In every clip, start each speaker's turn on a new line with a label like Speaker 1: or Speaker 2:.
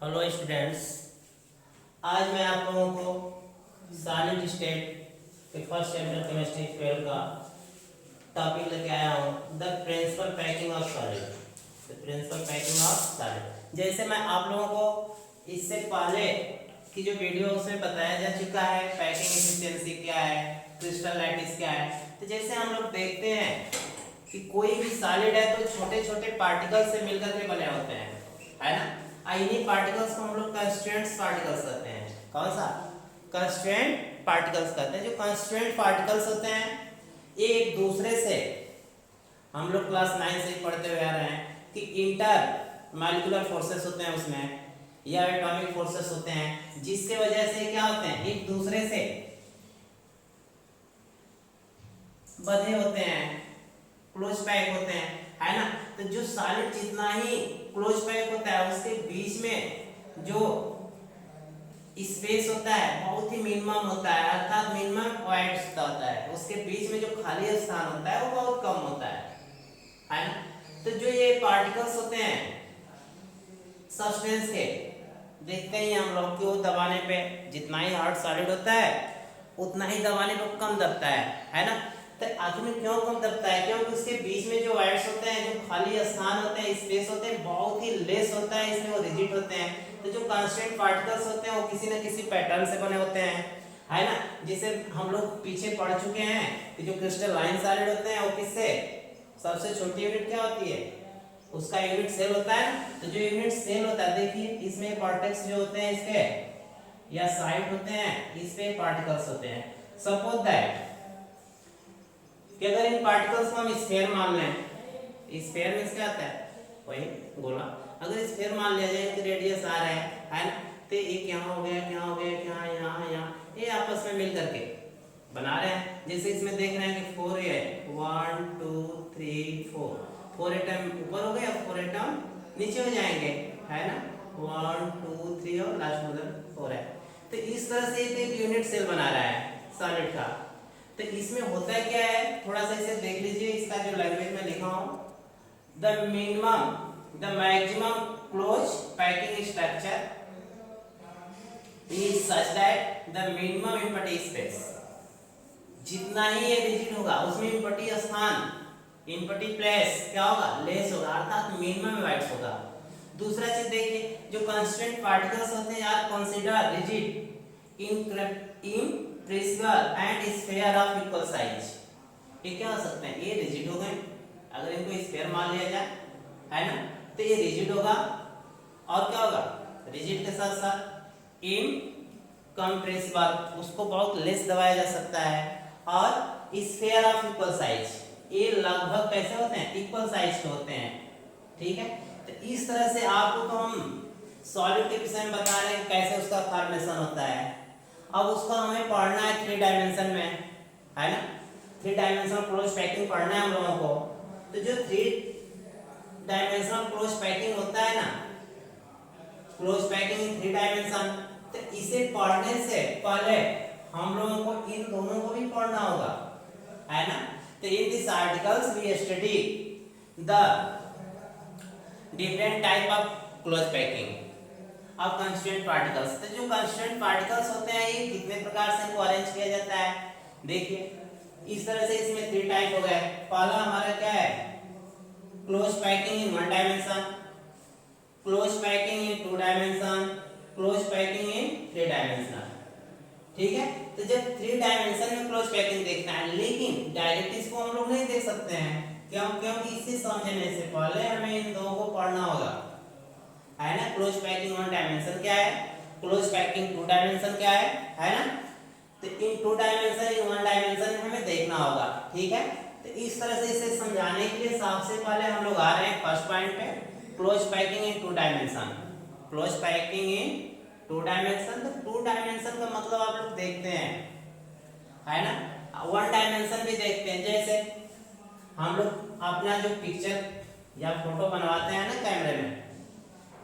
Speaker 1: Hello students, आज मैं आप लोगों को सॉलिड स्टेट के फर्स्ट चैप्टर केमिस्ट्री 12 का टॉपिक लेके आया हूँ, the principle packing of solid. The principle packing of solid. जैसे मैं आप लोगों को इससे पहले की जो वीडियो उसमें बताया जा चुका है, पैकिंग एफिशिएंसी क्या है, क्रिस्टल लैटिस क्या है। तो जैसे हम लोग देखते हैं कि कोई भी सॉलिड है तो छोटे छोटे पार्टिकल से मिलकर के बने होते हैं, है ना। इन्हीं पार्टिकल्स को हम लोग कंस्ट्रेंट पार्टिकल्स कहते हैं। कौन सा? कंस्ट्रेंट पार्टिकल्स कहते हैं। जो कंस्ट्रेंट पार्टिकल्स होते हैं ये एक दूसरे से, हम लोग क्लास 9 से पढ़ते हुए आ रहे हैं कि इंटर मॉलिक्यूलर फोर्सेस होते हैं उसमें, या एटॉमिक फोर्सेस होते हैं, जिसके वजह से क्या होते हैं, एक दूसरे से बंधे होते हैं, क्लोज पैक होते हैं, है ना। तो जो सॉलिड जितना ही क्लोज पैक होता है उसके बीच में जो स्पेस होता है बहुत ही मिनिमम होता है, अर्थात मिनिमम पॉइंट्स होता है। उसके बीच में जो खाली स्थान होता है वो बहुत कम होता है ना। तो जो ये पार्टिकल्स होते हैं सब्सटेंस के, देखते ही हम लोग कि वो दबाने पे जितना ही हार्ड सॉलिड होता है उतना ही दबाने पे कम दबता है ना। तो आखिर में क्यों कम दबता है? क्योंकि उसके बीच में जो वायर्स होते हैं, जो खाली स्थान होते हैं, स्पेस होते हैं, बहुत ही लेस होता है, इसलिए वो रिजिड होते हैं। तो जो कांस्टेंट पार्टिकल्स होते हैं वो किसी न किसी पैटर्न से बने होते हैं, है ना। जिसे हम लोग पीछे पढ़ चुके हैं कि जो क्रिस्टलाइन सॉलिड होते हैं वो किससे, सबसे छोटी यूनिट क्या होती है, उसका यूनिट सेल होता है। तो जो यूनिट सेल होता है, देखिए इसमें कॉर्टेक्स जो होते हैं इसके, या साइट होते हैं, इस पे पार्टिकल्स होते हैं। सपोज दैट कि अगर इन पार्टिकल्स को हम स्फीयर मान लें, स्फीयर मींस क्या होता है, वही गोला। अगर स्फीयर मान लिया जाए कि रेडियस आ रहा है ना, तो एक यहाँ हो गया, यहाँ हो गया, यहाँ, यहाँ, ये आपस में मिल करके बना रहे हैं। जैसे इसमें देख रहे हैं कि 4 है, 1 2 3 4 एटम ऊपर हो गए, 4 एटम नीचे हो जाएंगे, है ना। 1 2 3 और लास्ट में 4 है। तो इस तरह से एक यूनिट सेल बना रहा है सॉलिड का। तो इसमें होता क्या है, थोड़ा सा इसे देख लीजिए। इसका जो लैंग्वेज में लिखा हूं, the maximum close packing structure is such that the minimum empty space, जितना ही ये रिजिड होगा उसमें एम्प्टी स्थान, एम्प्टी प्लेस क्या होगा, लेस होगा, अर्थात मिनिमम वाइड्स होगा। दूसरा चीज देखिए, जो कांस्टेंट पार्टिकल्स होते हैं are consider rigid in principle and sphere of equal size. ये क्या हो सकते हैं, ये रिजिड हो गए, अगर इनको स्फीयर मान लिया जाए, है ना, तो ये रिजिड होगा। और क्या होगा, रिजिड के साथ साथ इन कंप्रेसिबल, उसको बहुत लेस दबाया जा सकता है। और स्फीयर ऑफ इक्वल साइज, ये लगभग कैसे होते हैं, इक्वल साइज के होते हैं, ठीक है। तो इस तरह से आपको तो हम सॉलिड के विषय में बता रहे हैं कैसे उसका फॉर्मेशन होता है। अब उसको हमें पढ़ना है 3 डायमेंशन में, है ना। 3 डायमेंशनल क्लोज पैकिंग पढ़ना है हम लोगों को। तो जो 3 डायमेंशनल क्लोज पैकिंग होता है ना, क्लोज पैकिंग इन 3 डायमेंशन, तो इसे पढ़ने से पहले हम लोगों को इन दोनों को भी पढ़ना होगा, है ना। तो in this articles we study the different type of close packing अब कांस्टेंट पार्टिकल्स। तो जो कांस्टेंट पार्टिकल्स होते हैं ये कितने प्रकार से इनको अरेंज किया जाता है, देखिए इस तरह से। इसमें 3 टाइप हो गए। पहला हमारा क्या है, क्लोज पैकिंग इन 1 डायमेंशन, क्लोज पैकिंग इन 2 डायमेंशन, क्लोज पैकिंग इन 3 डायमेंशन, ठीक है। तो जब 3 डायमेंशन में क्लोज पैकिंग देखना है, लेकिन डायरेक्ट इसको हम लोग नहीं देख सकते हैं, क्यों? क्योंकि इसे समझने से पहले हमें इन दो को पढ़ना होगा, है ना। क्लोज पैकिंग 1 डायमेंशन क्या है, क्लोज पैकिंग 2 डायमेंशन क्या है ना। तो इन 2 डायमेंशन इन 1 डायमेंशन में हमें देखना होगा, ठीक है। तो इस तरह से इसे समझाने के लिए सबसे पहले हम लोग आ रहे हैं फर्स्ट पॉइंट पे, क्लोज पैकिंग इन 2 डायमेंशन। क्लोज पैकिंग इन 2 डायमेंशन, तो 2 डायमेंशन का मतलब आप लोग देखते हैं, है ना। 1 डायमेंशन भी देखते हैं। जैसे हम लोग अपना जो पिक्चर या फोटो बनवाते हैं ना कैमरे में,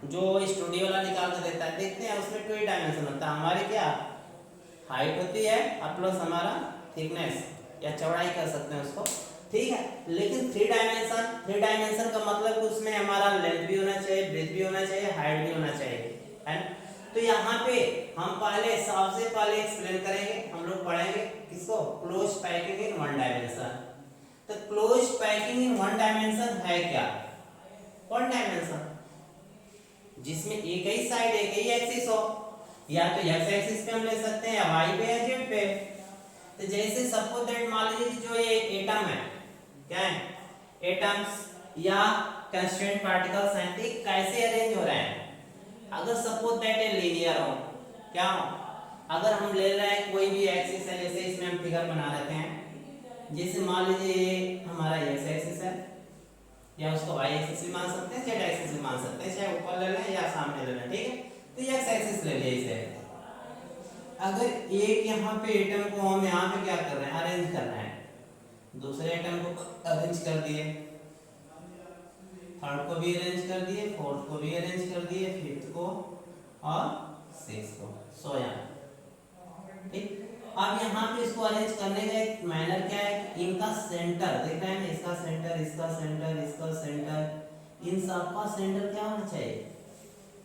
Speaker 1: जो स्टूडियो वाला निकाल कर देता है, देखते हैं उसमें 2 डायमेंशन होता है। हमारी क्या हाइट होती है और प्लस हमारा थिकनेस या चौड़ाई कर सकते हैं उसको, ठीक है। लेकिन 3 डायमेंशन का मतलब कि उसमें हमारा लेंथ भी होना चाहिए, ब्रेथ भी होना चाहिए, हाइट भी होना चाहिए, है ना। तो यहाँ पे हम पहले सबसे पहले एक्सप्लेन करेंगे, हम लोग पढ़ेंगे किसको, close packing in one dimension. तो close packing in one dimension है क्या, वन डायमेंशन जिसमें एक ही साइड एक ही एक्सिस हो, या तो एक्स एक्सिस पे हम ले सकते हैं या वाई पे या जेड पे। तो जैसे सपोज दैट मान लीजिए कि जो ये एटम है, क्या है, एटम्स या कंस्टिट्यूएंट पार्टिकल्स हैं, तो कैसे अरेंज हो रहे हैं। अगर सपोज दैट ए लीनियर हो, क्या हो, अगर हम ले रहे हैं कोई भी एक्सिस है, जैसे इसमें हम फिगर बना रखे हैं, जैसे मान लीजिए ये हमारा एक्स एक्सिस है, या उसको वाई एक्सिस भी मान सकते हैं, जेड एक्सिस भी मान सकते हैं, चाहे ऊपर ले लें या सामने ले लें, ठीक है। तो ये एक्स एक्सिस ले लिए इसे। अगर एक यहाँ पे एटम को हम यहाँ पे क्या कर रहे हैं, अरेंज कर रहे हैं, दूसरे एटम को अरेंज कर दिए, थर्ड को भी अरेंज कर दिए, फोर्थ को भी अरेंज कर दिए, फिफ्थ को और सिक्स को, सोया, ठीक। अब यहाँ पे इसको अरेंज करने का एक मैनर क्या है, इनका सेंटर देख रहे हैं ना, इसका सेंटर, इसका सेंटर, इसका सेंटर, इन सबका सेंटर क्या होना चाहिए,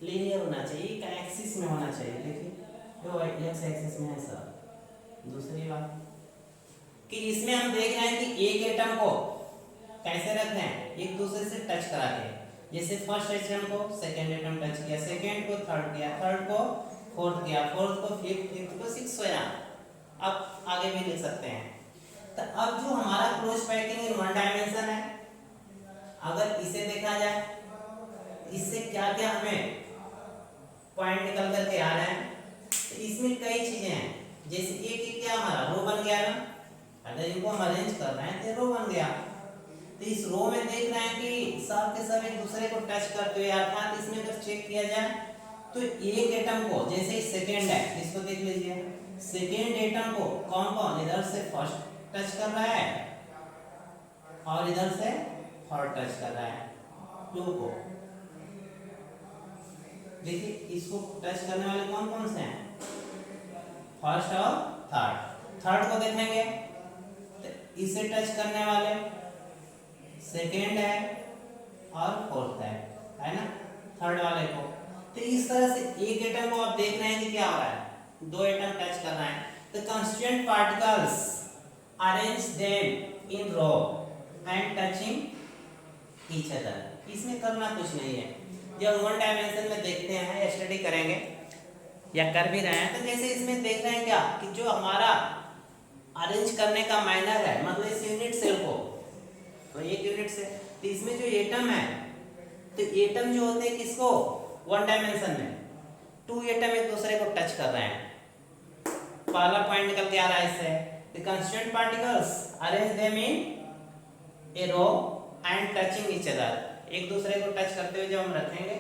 Speaker 1: लीनियर होना चाहिए, एक एक्सिस में होना चाहिए। देखिए जो एक्स एक्सिस में है सब। दूसरी बात कि इसमें हम देख रहे हैं कि एक एटम को कैसे रखते हैं, एक दूसरे से टच करा के, जैसे फर्स्ट एटम को सेकंड एटम टच किया, सेकंड को थर्ड किया, थर्ड को फोर्थ किया, फोर्थ को फिफ्थ, फिफ्थ को सिक्स, सोया। अब आगे भी लिख सकते हैं। तो अब जो हमारा close packing in one dimension है, अगर इसे देखा जाए, इससे क्या क्या हमें पॉइंट निकल करके आ रहे हैं। तो इसमें कई चीजें हैं, जैसे एक क्या हमारा रो बन गया ना, अगर इनको हम अरेंज कर रहे हैं तो रो बन गया। तो इस रो में देख रहे हैं कि सब के सब एक दूसरे को टच करते हुए, अर्थात इसमें अगर चेक किया जाए तो एक एटम को, जैसे सेकंड है, इसको देख लीजिए, सेकंड एटम को कौन कौन इधर से फर्स्ट टच कर रहा है और इधर से थर्ड टच कर रहा है, टू को। देखिए इसको टच करने वाले कौन कौन से हैं, फर्स्ट और थर्ड। थर्ड को देखेंगे तो इसे टच करने वाले सेकेंड है और फोर्थ है ना, थर्ड वाले को। तो इस तरह से एक एटम को आप देख रहे हैं कि क्या हो रहा है, दो एटम टच कर रहे हैं। तो constituent particles arrange them in row and touching each other. इसमें करना कुछ नहीं है, जब वन डायमेंशन में देखते हैं, स्टडी करेंगे या कर भी रहे हैं, तो जैसे इसमें देख रहे हैं क्या कि जो हमारा अरेंज करने का मैनर है, मतलब इस यूनिट सेल को, तो एक यूनिट से, तो इसमें जो एटम है, तो एटम जो होते हैं किसको, वन डायमेंशन में टू एटम एक दूसरे को टच कर रहे हैं। पहला पॉइंट निकल के आ रहा है इससे, the constituent particles arrange them in a row and touching each other, एक दूसरे को टच करते हुए जब हम रखेंगे,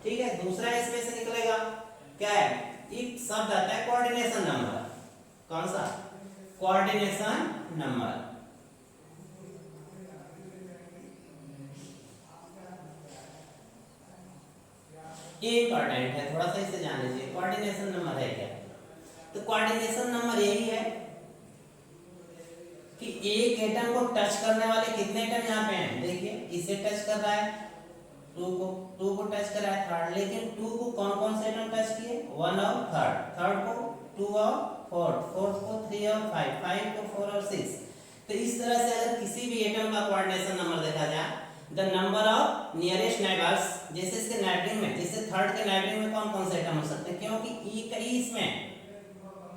Speaker 1: ठीक है। दूसरा इसमें से निकलेगा क्या है, एक शब्द आता है कोऑर्डिनेशन नंबर। कौन सा, कोऑर्डिनेशन नंबर। ये इंपॉर्टेंट है, थोड़ा सा इसे जान लीजिए, कोऑर्डिनेशन नंबर है क्या। तो कोऑर्डिनेशन नंबर यही है कि एक एटम को टच करने वाले कितने एटम यहाँ पे हैं, देखिए इसे टच कर रहा है, टू को टच कर रहा है थर्ड, लेकिन टू को कौन कौन से एटम टच किए, वन और थर्ड, थर्ड को टू और फोर्थ, फोर्थ को थ्री और फाइव, फाइव को फोर और सिक्स। तो इस तरह से अगर किसी भी एटम का कोऑर्डिनेशन नंबर देखा जाए, the number of nearest neighbours, जैसे इसके नाइट्रोजन में, जैसे थर्ड के नाइट्रोजन में कौन कौन से एटम हो सकते हैं, क्योंकि ई का ई इसमें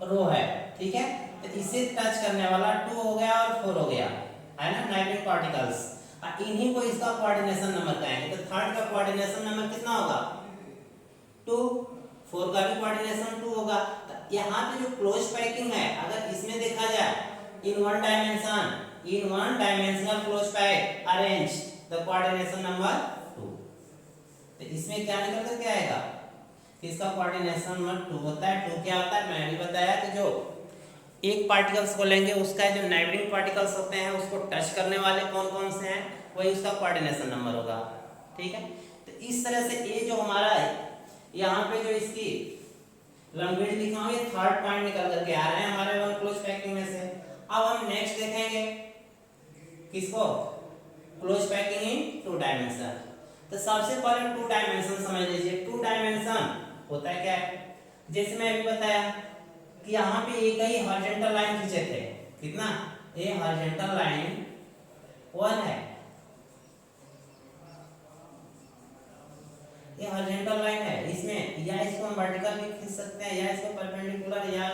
Speaker 1: रो है, ठीक है। तो इसे टच करने वाला टू हो गया और फोर हो गया, है ना, नाइट्रोजन पार्टिकल्स, इन्हीं को इसका कोऑर्डिनेशन नंबर कहेंगे। तो थर्ड का कोऑर्डिनेशन नंबर कितना होगा, टू, फोर का भी कोऑर्डिनेशन टू होगा। तो यहाँ पे जो क्लोज पैकिंग है, अगर इसमें देखा जाए, इन one dimension, in one dimensional close pack arrange the coordination number two. तो इसमें क्या निकल कर के आएगा, इसका कोऑर्डिनेशन नंबर टू होता है। टू क्या होता है, मैंने बताया कि जो एक पार्टिकल्स को लेंगे, उसका जो नाइबरिंग पार्टिकल्स होते हैं उसको टच करने वाले कौन कौन से हैं, वही उसका कोऑर्डिनेशन नंबर होगा, ठीक है। तो इस तरह से ये जो हमारा है, यहाँ पे जो इसकी लैंग्वेज लिखा हूँ, ये थर्ड पॉइंट निकल करके आ रहे हैं हमारे वन क्लोज पैकिंग में से। अब हम नेक्स्ट देखेंगे किसको, close packing in two dimension. तो सबसे पहले टू डायमेंशन समझ लीजिए। टू डायमेंशन होता है क्या है, जैसे मैं अभी बताया कि यहाँ पे एक ही हॉरिजॉन्टल लाइन खींचे थे, कितना, ये हॉरिजॉन्टल लाइन 1 है, ये हॉरिजॉन्टल लाइन है, इसमें या इसको हम वर्टिकल भी खींच सकते हैं या इसको परपेंडिकुलर या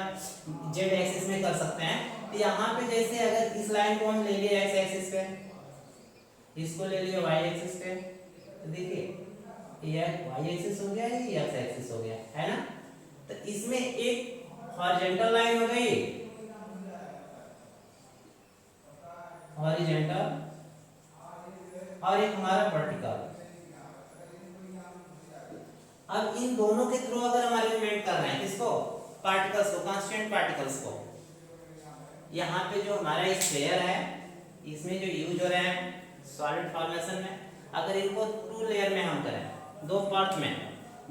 Speaker 1: जेड एक्सिस में कर सकते हैं। तो यहाँ पे जैसे अगर इस लाइन को हम ले लिए एक्स एक्सिस पे, इसको ले लिए वाई एक्सिस पे, तो देखिए ये वाई एक्सिस हो गया, ये एक्स एक्सिस हो गया, है ना। तो इसमें एक हॉरिजॉन्टल लाइन हो गई, हॉरिजॉन्टल, और एक हमारा वर्टिकल। अब इन दोनों के थ्रू अगर हम अरेंजमेंट कर रहे हैं किसको, पार्टिकल्स को, कांस्टेंट पार्टिकल्स को, यहाँ पे जो हमारा स्फीयर है इसमें जो यूज हो रहे हैं सॉलिड फॉर्मेशन में, अगर इनको 2 लेयर में हम करें, 2 पार्ट में,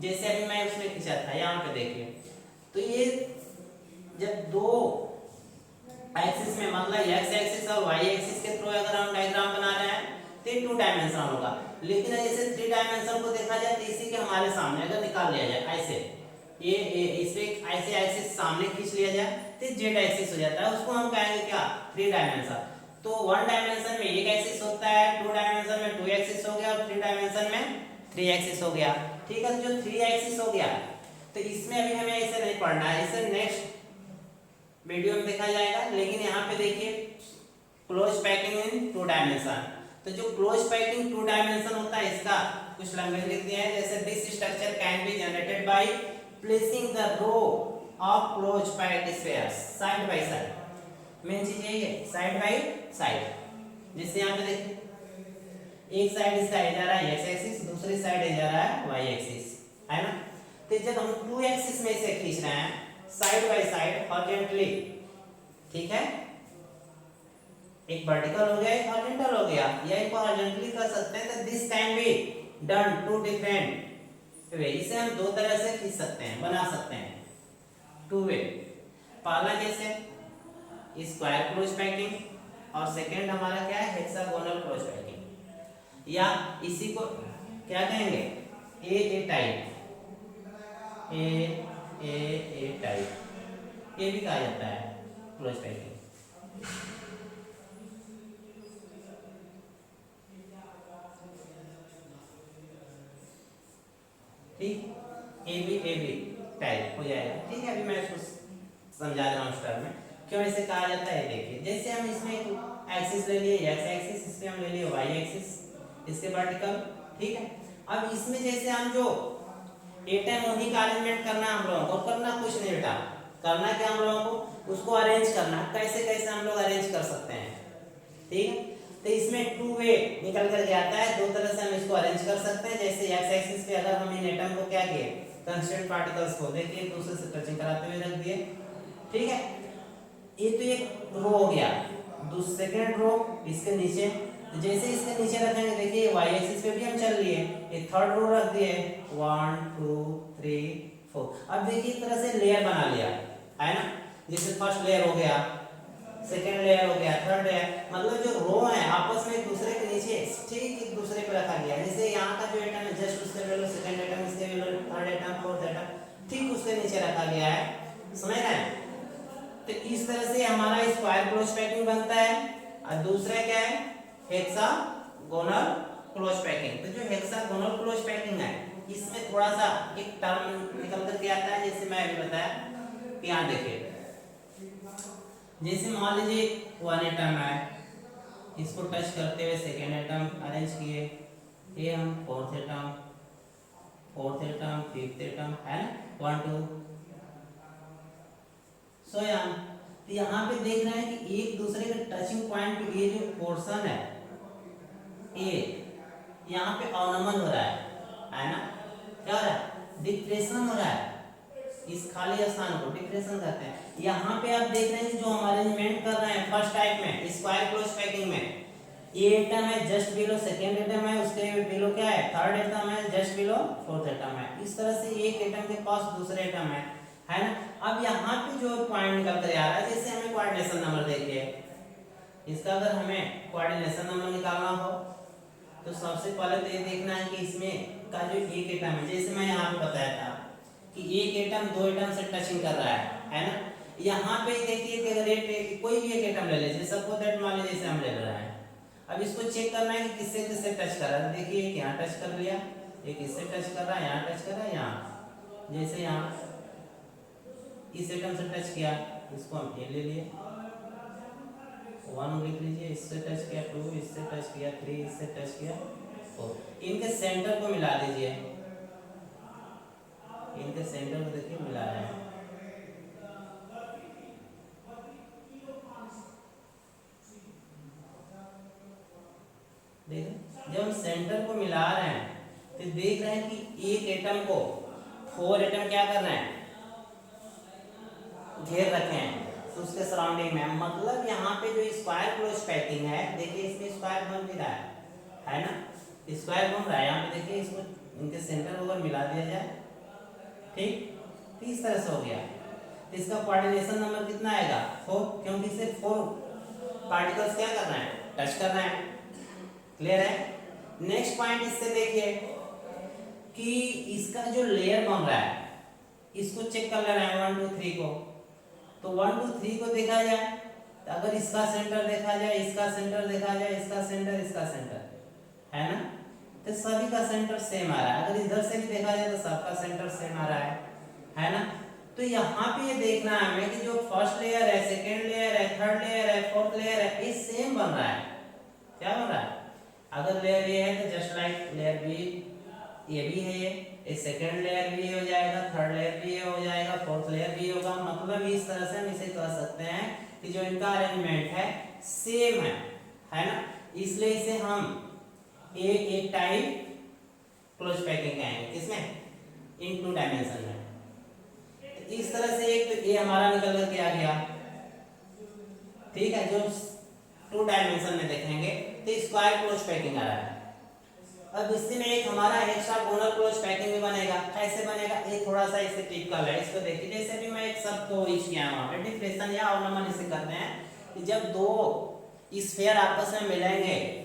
Speaker 1: जैसे अभी मैं उसमें खींचा था, यहाँ पे देखिए, तो ये जब 2 एक्सिस में, मतलब एक्स एक्सिस और वाई एक्सिस के थ्रू अगर हम डायग्राम बना रहे हैं तो ये 2 डायमेंशनल होगा। लेकिन जैसे 3 डायमेंशन को देखा जाए तो इसी के हमारे सामने अगर निकाल लिया जाए ऐसे, ये इस पे ऐसे एक्सिस सामने खींच लिया जाए तो जेड एक्सिस हो जाता है, उसको हम कहेंगे क्या, 3 डायमेंशन। तो 1 डायमेंशन में एक एक्सिस होता है, 2 डायमेंशन में 2 एक्सिस हो गया, और 3 डायमेंशन में 3 एक्सिस हो गया। ठीक है, जो 3 एक्सिस हो गया तो इसमें अभी हमें ऐसे नहीं पढ़ना है, इसे नेक्स्ट वीडियो में देखा जाएगा। लेकिन यहाँ पे देखिए क्लोज पैकिंग इन 2 डायमेंशन, तो जो क्लोज पैकिंग 2 डायमेंशन होता है इसका कुछ लैंग्वेज लिख दिया है, जैसे this structure can be generated by placing the row of close packed spheres side by side. Main चीज यही है, साइड बाय साइड। जैसे यहाँ पे देखिए एक साइड इसका जा रहा है एक्स एक्सिस, दूसरी साइड जा रहा है वाई एक्सिस, है ना। तो जब हम 2 एक्सिस में से खींच रहे हैं साइड बाय साइड हॉरिजॉन्टली, ठीक है, एक वर्टिकल हो गया एक हॉरिजॉन्टल हो गया, या एक हॉरिजॉन्टली कर सकते हैं, तो this can be done 2 different way, इसे हम 2 तरह से खींच सकते हैं, बना सकते हैं 2 वे। पहला जैसे स्क्वायर क्लोज पैकिंग, और सेकंड हमारा क्या है, हेक्सागोनल क्लोज पैकिंग, या इसी को क्या कहेंगे, ए टाइप, ए टाइप ये भी कहा जाता है क्लोज पैकिंग। ठीक, ए बी टाइप हो जाएगा। ठीक है, अभी मैं इसको समझा रहा हूँ स्टार में क्यों ऐसे कहा जाता है। देखिए जैसे हम इसमें एक्सिस ले लिए एक्स एक्सिस, इसमें हम ले लिए वाई एक्सिस, इसके वर्टिकल, ठीक है। अब इसमें जैसे हम जो एटम उन्हीं का अरेंजमेंट करना है हम लोगों को, करना कुछ नहीं बेटा, करना क्या हम लोगों को, उसको अरेंज करना, कैसे कैसे हम लोग अरेंज कर सकते हैं, ठीक है। तो इसमें 2 वे निकल कर आता है, 2 तरह से हम इसको अरेंज कर सकते हैं। जैसे एक्स एक्सिस पे अगर हम इन एटम को क्या किए, कांस्टेंट पार्टिकल्स को देखिए एक दूसरे से टचिंग कराते हुए रख दिए, ठीक है। ये तो एक रो हो गया, दूसरा सेकंड रो इसके नीचे, तो जैसे इसके नीचे रखेंगे देखिए वाई एक्सिस पे भी हम चल लिए, एक थर्ड रो रख दिए 1 2 3 4। अब देखिए एक तरह से लेयर बना लिया है ना, जैसे फर्स्ट लेयर हो गया, सेकंड लेयर हो गया, थर्ड लेयर, मतलब जो रो है आपस में एक दूसरे के नीचे ठीक एक दूसरे पे रखा गया। जैसे यहाँ का जो एटम है जस्ट उसके बेलो सेकंड एटम, इसके बेलो थर्ड एटम, फोर्थ एटम, ठीक उसके नीचे रखा गया है, समझ रहे हैं। तो इस तरह से हमारा स्क्वायर क्लोज पैकिंग बनता है। और दूसरा क्या है, हेक्सागोनल क्लोज पैकिंग। तो जो हेक्सागोनल क्लोज पैकिंग है इसमें थोड़ा सा एक टर्म निकल कर के आता है, जैसे मैं अभी बताया कि यहाँ देखिए, जैसे मान लीजिए 1 एटम है, इसको टच करते हुए सेकेंड एटम अरेंज किए, ये हम फोर्थ एटम फिफ्थ एटम, है ना 1 2 सो यहाँ पे देख रहे हैं कि एक दूसरे के टचिंग पॉइंट, ये जो पोर्शन है ए, यहाँ पे अवनमन हो रहा है ना, क्या हो रहा है, डिप्रेशन हो रहा है, इस खाली स्थान को डिप्रेशन कहते हैं। यहाँ पे आप देख रहे हैं जो हम अरेंजमेंट कर रहे हैं फर्स्ट टाइप में स्क्वायर क्लोज पैकिंग में, ये एटम है जस्ट बिलो सेकेंड एटम है, उसके बिलो क्या है थर्ड एटम है, जस्ट बिलो फोर्थ एटम है। इस तरह से एक एटम के पास दूसरे एटम है ना। अब यहाँ पे जो पॉइंट निकल कर आ रहा है, जैसे हमें कोऑर्डिनेशन नंबर देखिए, इसका अगर हमें कोऑर्डिनेशन नंबर निकालना हो तो सबसे पहले तो ये देखना है कि इसमें का जो एक एटम है, जैसे मैं यहाँ पे बताया था कि एक एटम दो एटम से टचिंग कर रहा है ना। यहाँ पे देखिए कि अगर एक कोई भी एक एटम ले लीजिए, सपोज दैट मान लीजिए जैसे हम ले रहे हैं, अब इसको चेक करना है कि किससे किससे टच कर रहा है। देखिए एक यहाँ टच कर लिया, एक इससे टच कर रहा है, यहाँ टच कर रहा है, यहाँ जैसे यहाँ इस एटम से टच किया, इसको हम ए ले लिए, 1 लिख लीजिए, इससे टच किया 2, इससे टच किया 3, इससे टच किया 4। इनके सेंटर को मिला दीजिए, इनके सेंटर को देखिए मिला रहे हैं। देखिए जब हम सेंटर को मिला रहे हैं तो देख रहे हैं कि एक एटम को 4 एटम क्या कर रहे हैं, घेर रखे हैं तो उसके सराउंडिंग में। मतलब यहाँ पे जो स्क्वायर क्लोज पैकिंग है, देखिए इसमें स्क्वायर बन भी रहा है ना, स्क्वायर बन रहा है यहाँ पे। देखिए इसको इनके सेंटर को अगर मिला दिया जाए, ठीक, तो इस तरह से हो गया। तो इसका कोऑर्डिनेशन नंबर कितना आएगा 4, क्योंकि सिर्फ 4 पार्टिकल्स क्या कर रहे हैं, टच कर रहे हैं। क्लियर है। नेक्स्ट पॉइंट इससे देखिए कि इसका जो लेयर बन रहा है इसको चेक कर ले रहे हैं 1 2 3 को। तो 1 2 3 को देखा जाए तो अगर इसका सेंटर देखा जाए, इसका सेंटर देखा जाए, इसका सेंटर, इसका सेंटर है ना, तो सभी का सेंटर सेम आ रहा है। अगर इधर से भी देखा जाए तो सबका सेंटर सेम आ रहा है ना। तो यहाँ पे ये देखना है हमें कि जो फर्स्ट लेयर है, सेकेंड लेयर है, थर्ड लेयर है, फोर्थ लेयर है, ये सेम बन रहा है। क्या बन रहा है, अगर लेयर ये है तो जस्ट लाइक लेयर बी, ये भी है, ये सेकेंड लेयर भी हो जाएगा, थर्ड लेयर भी हो जाएगा, फोर्थ लेयर भी होगा। मतलब इस तरह से हम इसे कह सकते हैं कि जो इनका अरेंजमेंट है सेम है ना। इसलिए इसे हम एक टाइप क्लोज पैकिंग कहेंगे, किसमें, इन 2 डायमेंशन में। तो इस तरह से एक तो ये हमारा निकल करके आ गया, ठीक है। जो 2 डायमेंशन में देखेंगे तो स्क्वायर क्लोज पैकिंग आ रहा है। अब इसी में एक हमारा हेक्सागोनल क्लोज पैकिंग भी बनेगा। कैसे बनेगा, ये थोड़ा सा इससे टिपिकल है, इसको देखिए। जैसे भी मैं एक शब्द को यूज किया वहां पे डिफ्रेक्शन या अवनमन इसे कहते हैं कि जब 2 स्फीयर आपस में मिलेंगे,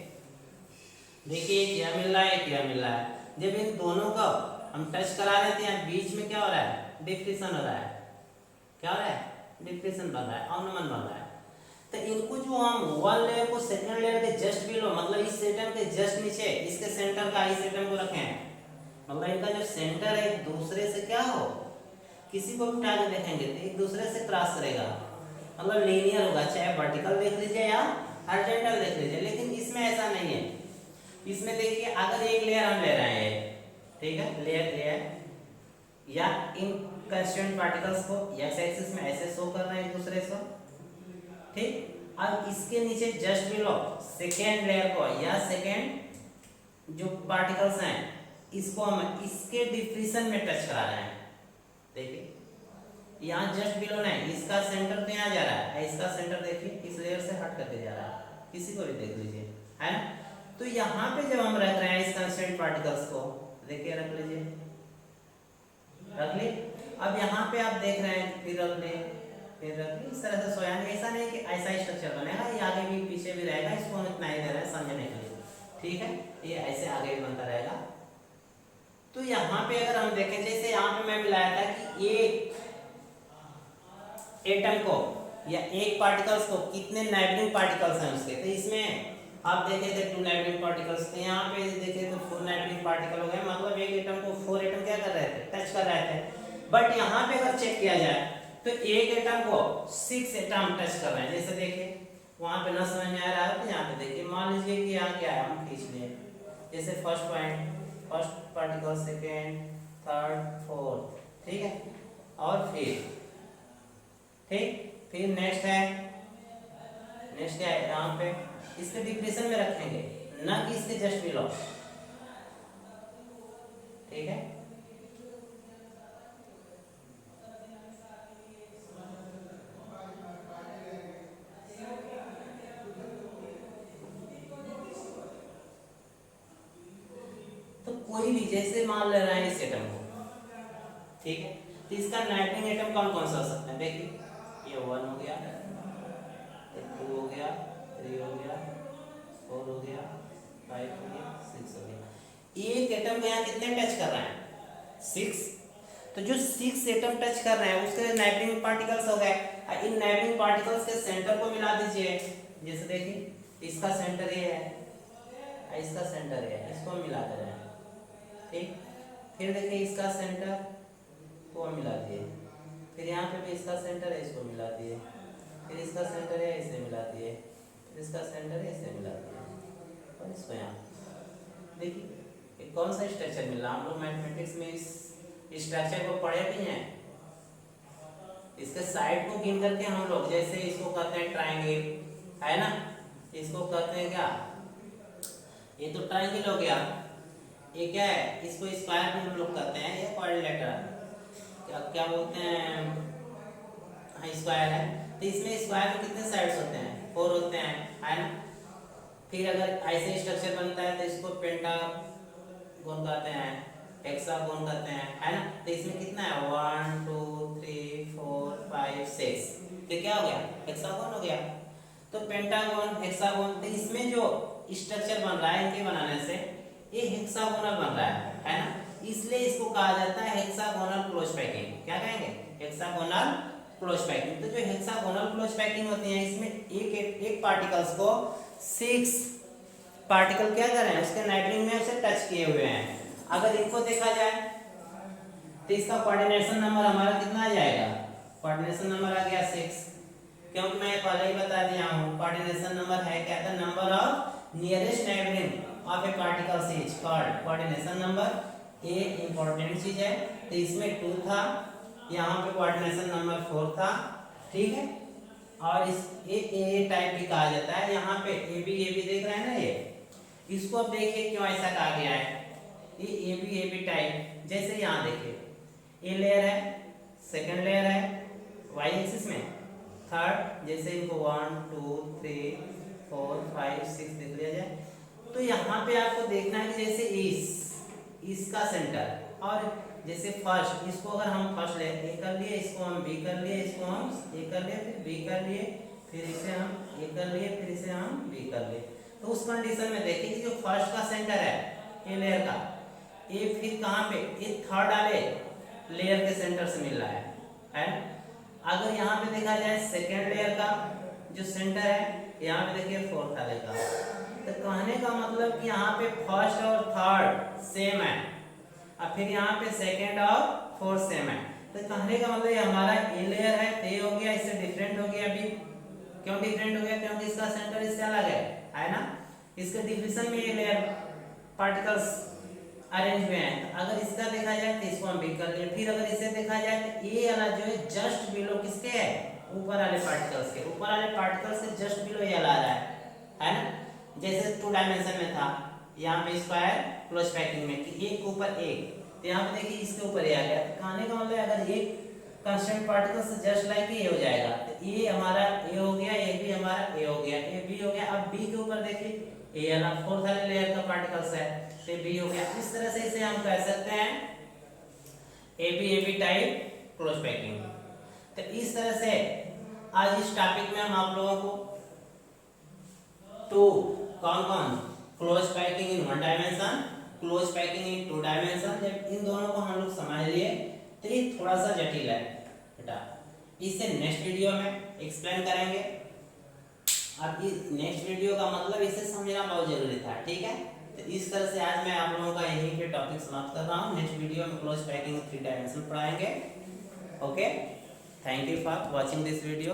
Speaker 1: देखिए क्या मिल रहा है, क्या मिल रहा है, जब इन दोनों का हम टच करा रहे थे यहाँ बीच में क्या हो रहा है, डिफ्रेक्शन हो रहा है। क्या हो रहा है, डिफ्रेक्शन बन रहा है, अवनमन बन रहा है। तो इनको जो हम 1 लेयर को सेकंड लेयर के जस्ट बिलो, मतलब इस एटम के जस्ट नीचे इसके सेंटर का इस एटम को रखे हैं, मतलब इनका जो सेंटर है एक दूसरे से क्या हो, किसी को भी उठा के देखेंगे तो एक दूसरे से क्रॉस करेगा, मतलब लीनियर होगा, चाहे वर्टिकल देख लीजिए या हॉरिजॉन्टल देख लीजिए। लेकिन इसमें ऐसा नहीं है। इसमें देखिए अगर एक लेयर हम ले रहे हैं, ठीक है, लेयर या इन कंस्टिट्यूएंट पार्टिकल्स को एक्स एक्सिस में ऐसे शो कर रहे हैं एक दूसरे से, ठीक। अब इसके नीचे जस्ट बिलो सेकेंड लेयर को या सेकेंड जो पार्टिकल्स हैं इसको हम इसके डिफ्रेक्शन में टच करा रहे हैं। देखिए यहाँ जस्ट बिलो नहीं, इसका सेंटर तो यहाँ जा रहा है, इसका सेंटर देखिए इस लेयर से हट करके जा रहा है, किसी को भी देख लीजिए, है ना। तो यहाँ पे जब हम रख रहे हैं इस कंस्टिट्यूएंट पार्टिकल्स को, देखिए रख लीजिए, रख ली। अब यहाँ पे आप देख रहे हैं, फिर रख ले, फिर रख ली, इस तरह से सोया। ऐसा नहीं कि ऐसा ही स्ट्रक्चर बनेगा, ये आगे भी पीछे भी रहेगा, इसको हम इतना ही दे रहे हैं समझने के लिए, ठीक है। ये ऐसे आगे भी बनता रहेगा। तो यहाँ पे अगर हम देखें, जैसे यहाँ पे मैं मिलाया था कि एक एटम को या एक पार्टिकल्स को कितने नाइट्रोजन पार्टिकल्स हैं उसके, तो इसमें आप देखें थे 2 नाइट्रोजन पार्टिकल्स, तो यहाँ पे देखें तो 4 नाइट्रोजन पार्टिकल हो गए। मतलब एक एटम को 4 एटम क्या कर रहे थे, टच कर रहे थे। बट यहाँ पे अगर चेक किया जाए तो एक एटम को 6 एटम टच कर रहे हैं। जैसे देखिए वहां पे ना समझ में आ रहा है तो यहाँ पे देखिए, मान लीजिए कि यहाँ क्या है, हम खींच लें, जैसे first point, first particle, second, third, fourth, ठीक है, और फिर नेक्स्ट है, नेक्स्ट क्या है, यहाँ पे इसके डिप्रेशन में रखेंगे, ना कि इसके जस्ट बिलो, ठीक है। तो कोई भी जैसे मान ले रहा है इस एटम को, ठीक है, तो इसका नाइट्रोजन एटम कौन कौन सा हो सकता है, देखिए ये 1 हो गया, 2 हो गया, 3 हो गया, 4 हो गया, 5 हो गया, 6 हो गया। एक एटम को यहाँ कितने टच कर रहे हैं, 6। तो जो 6 एटम टच कर रहे हैं उसके नाइबरिंग पार्टिकल्स हो गए। इन नाइबरिंग पार्टिकल्स के सेंटर को मिला दीजिए। जैसे देखिए इसका सेंटर ये है, इसका सेंटर ये है, इसको मिला दे रहे हैं। ठीक, फिर देखिए इसका सेंटर को मिला दिए, फिर यहाँ पे भी इसका सेंटर है, इसको मिला दिए, फिर इसका सेंटर है, इसे मिला दिए, फिर इसका सेंटर है, इसे मिला दिए, और इसको यहाँ देखिए कौन सा स्ट्रक्चर मिल रहा। हम लोग मैथमेटिक्स में इस स्ट्रक्चर को पढ़े भी हैं। इसके साइड को गिन करके हम लोग, जैसे इसको कहते हैं ट्रायंगल, है ना, इसको कहते हैं क्या, ये तो ट्रायंगल हो गया। ये क्या है, इसको स्क्वायर भी हम लोग कहते हैं, ये क्वाड्रिलेटरल क्या क्या बोलते हैं, हाँ स्क्वायर है। तो इसमें स्क्वायर में कितने साइड्स होते हैं, 4 होते हैं, है ना। फिर अगर ऐसे स्ट्रक्चर बनता है तो इसको पेंटागन कहते हैं, हेक्सागोन कहते हैं, है ना। तो इसमें कितना है, 1 2 3 4 5 6, तो क्या हो गया, हेक्सागोन हो गया। तो पेंटागन, हेक्सागोन, तो इसमें जो स्ट्रक्चर बन रहा है इनके बनाने से ये हेक्सागोनल बन रहा है ना। इसलिए इसको कहा जाता है हेक्सागोनल क्लोज पैकिंग। क्या कहेंगे, हेक्सागोनल क्लोज पैकिंग। तो जो हेक्सागोनल क्लोज पैकिंग होती है इसमें एक पार्टिकल्स को 6 पार्टिकल क्या कर रहे हैं, उसके नाइबरिंग में उसे टच किए हुए हैं। अगर इनको देखा जाए तो इसका कोऑर्डिनेशन नंबर हमारा कितना आ जाएगा, कोऑर्डिनेशन नंबर आ गया 6, क्योंकि मैं पहले ही बता दिया हूँ कोऑर्डिनेशन नंबर है क्या था, number of nearest neighbouring of A particle is called coordination number. ये इंपॉर्टेंट चीज है। तो इसमें 2 था, यहाँ पे कोऑर्डिनेशन नंबर 4 था, ठीक है। और इस ए टाइप भी कहा जाता है। यहाँ पे ए बी देख रहे हैं ना, ये इसको अब देखिए क्यों ऐसा कहा गया है, ये ए बी टाइप। जैसे यहाँ देखिए ए लेयर है, सेकंड लेयर है वाई एक्सिस में, थर्ड, जैसे इनको 1 2 3 4 5 6 देख लिया जाए। तो यहाँ पे आपको देखना है कि जैसे इसका सेंटर, और जैसे फर्स्ट, इसको अगर हम फर्स्ट ले ए कर लिए, इसको हम बी कर लिए, इसको हम ए कर लिए, फिर बी कर लिए, फिर इसे हम ए कर लिए, फिर इसे हम बी कर लिए। तो उस कंडीशन में देखिए कि जो फर्स्ट का सेंटर है ए लेयर का, ये फिर कहाँ पे, ये थर्ड वाले लेयर के सेंटर से मिल रहा है। अगर यहाँ पे देखा जाए सेकेंड लेयर का जो सेंटर है, यहाँ पे देखिए फोर्थ वाले का। तो कहने का मतलब कि यहाँ पे फर्स्ट और थर्ड सेम है, और फिर यहाँ पे सेकेंड और फोर्थ सेम है। तो कहने का मतलब ये हमारा ए लेयर है, तो ये हो गया, इससे डिफरेंट हो गया। अभी क्यों डिफरेंट हो गया, क्योंकि इसका सेंटर इससे अलग है ना। इसके डिफिनेशन में ये लेयर पार्टिकल्स अरेंज हुए हैं। तो अगर इसका देखा जाए तो इसको हम बी कर लिए, फिर अगर इसे देखा जाए तो ये वाला जो है जस्ट बिलो किसके है, ऊपर वाले पार्टिकल्स के, ऊपर वाले पार्टिकल्स के जस्ट बिलो ये वाला आ रहा है ना। जैसे 2 डायमेंशन में था, यहाँ पे स्क्वायर क्लोज पैकिंग में कि एक ऊपर एक, तो यहाँ पे देखिए इसके ऊपर ये आ गया। तो कहने का मतलब अगर एक कांस्टेंट पार्टिकल से जस्ट लाइक ये हो जाएगा, तो ये हमारा ए हो गया, ये भी हमारा ए हो गया, ये बी हो गया। अब बी के ऊपर देखिए ए वाला फोर्थ वाले लेयर का पार्टिकल्स है, तो बी हो गया। इस तरह से इसे हम कह सकते हैं A B type close packing. तो इस तरह से आज इस टॉपिक में हम आप लोगों को तो कौन क्लोज पैकिंग इन 1 डायमेंशन, क्लोज पैकिंग इन 2 डायमेंशन, जब इन दोनों को हम लोग समझ लिए तो ये थोड़ा सा जटिल है बेटा। इसे नेक्स्ट वीडियो में एक्सप्लेन करेंगे। अब इस नेक्स्ट वीडियो का मतलब इसे समझना बहुत जरूरी था, ठीक है। तो इस तरह से आज मैं आप लोगों का यहीं पे टॉपिक समाप्त कर रहा हूँ। नेक्स्ट वीडियो में क्लोज पैकिंग इन 3 डायमेंशन पढ़ाएंगे। Okay, thank you for watching this video.